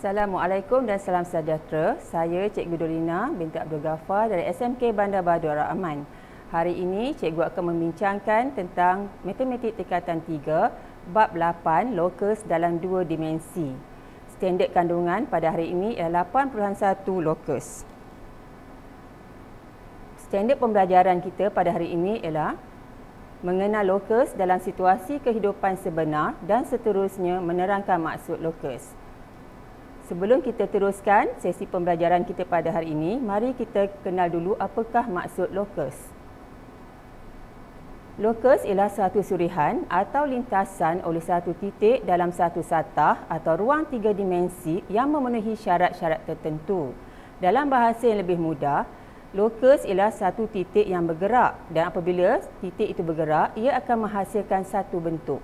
Assalamualaikum dan salam sejahtera. Saya Cikgu Dolina binti Abdul Ghaffar dari SMK Bandar Badu Ar-Rahman. Hari ini Cikgu akan membincangkan tentang Matematik Tingkatan 3 Bab 8 Lokus dalam 2 dimensi. Standard kandungan pada hari ini ialah 8.1 lokus. Standard pembelajaran kita pada hari ini ialah mengenal lokus dalam situasi kehidupan sebenar dan seterusnya menerangkan maksud lokus. Sebelum kita teruskan sesi pembelajaran kita pada hari ini, mari kita kenal dulu apakah maksud lokus. Lokus ialah satu surihan atau lintasan oleh satu titik dalam satu satah atau ruang 3 dimensi yang memenuhi syarat-syarat tertentu. Dalam bahasa yang lebih mudah, lokus ialah satu titik yang bergerak dan apabila titik itu bergerak, ia akan menghasilkan satu bentuk.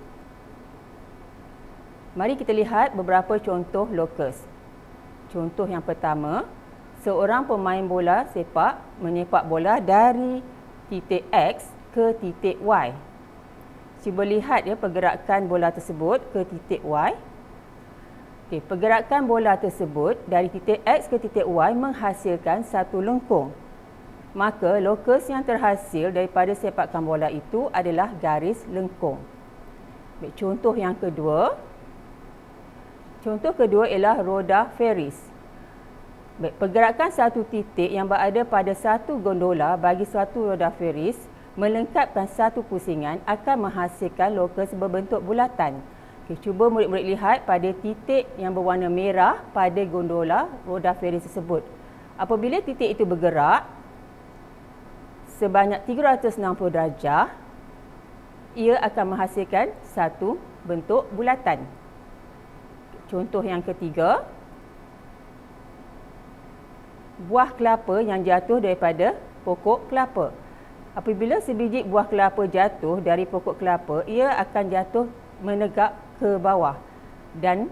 Mari kita lihat beberapa contoh lokus. Contoh yang pertama, seorang pemain bola sepak menyepak bola dari titik X ke titik Y. Cuba lihat ya pergerakan bola tersebut ke titik Y. Pergerakan bola tersebut dari titik X ke titik Y menghasilkan satu lengkung. Maka lokus yang terhasil daripada sepakan bola itu adalah garis lengkung. Contoh yang kedua. Contoh kedua ialah roda Ferris. Pergerakan satu titik yang berada pada satu gondola bagi suatu roda Ferris melengkapkan satu pusingan akan menghasilkan lokus berbentuk bulatan. Cuba murid-murid lihat pada titik yang berwarna merah pada gondola roda Ferris tersebut. Apabila titik itu bergerak sebanyak 360 darjah, ia akan menghasilkan satu bentuk bulatan. Contoh yang ketiga, buah kelapa yang jatuh daripada pokok kelapa. Apabila sebiji buah kelapa jatuh dari pokok kelapa, ia akan jatuh menegak ke bawah. Dan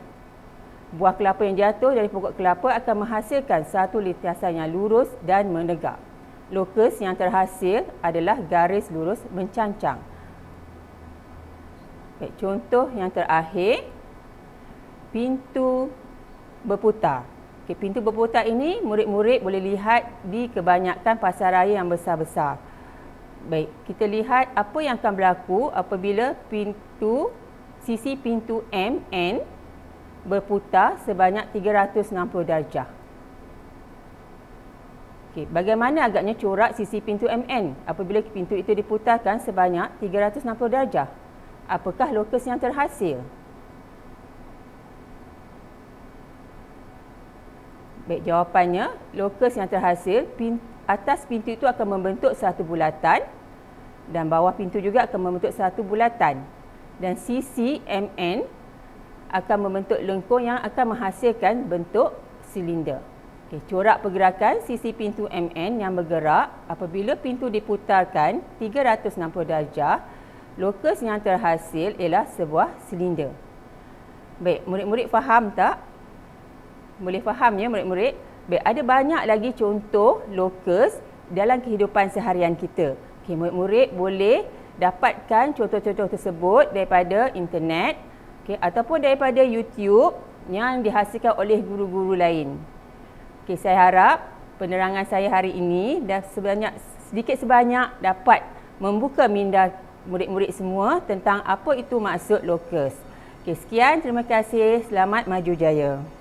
buah kelapa yang jatuh dari pokok kelapa akan menghasilkan satu lintasan yang lurus dan menegak. Lokus yang terhasil adalah garis lurus mencancang. Contoh yang terakhir, pintu berputar. Pintu berputar ini murid-murid boleh lihat di kebanyakan pasaraya yang besar-besar. Baik, kita lihat apa yang akan berlaku apabila sisi pintu MN berputar sebanyak 360 darjah. Bagaimana agaknya corak sisi pintu MN apabila pintu itu diputarkan sebanyak 360 darjah? Apakah lokus yang terhasil? Baik, jawapannya, lokus yang terhasil, atas pintu itu akan membentuk satu bulatan dan bawah pintu juga akan membentuk satu bulatan. Dan sisi MN akan membentuk lengkung yang akan menghasilkan bentuk silinder. Corak pergerakan sisi pintu MN yang bergerak apabila pintu diputarkan 360 darjah, lokus yang terhasil ialah sebuah silinder. Baik, murid-murid faham tak? Boleh faham ya murid-murid? Baik, ada banyak lagi contoh lokus dalam kehidupan seharian kita. Murid-murid boleh dapatkan contoh-contoh tersebut daripada internet ataupun daripada YouTube yang dihasilkan oleh guru-guru lain. Saya harap penerangan saya hari ini dah sedikit sebanyak dapat membuka minda murid-murid semua tentang apa itu maksud lokus. Sekian, terima kasih. Selamat maju jaya.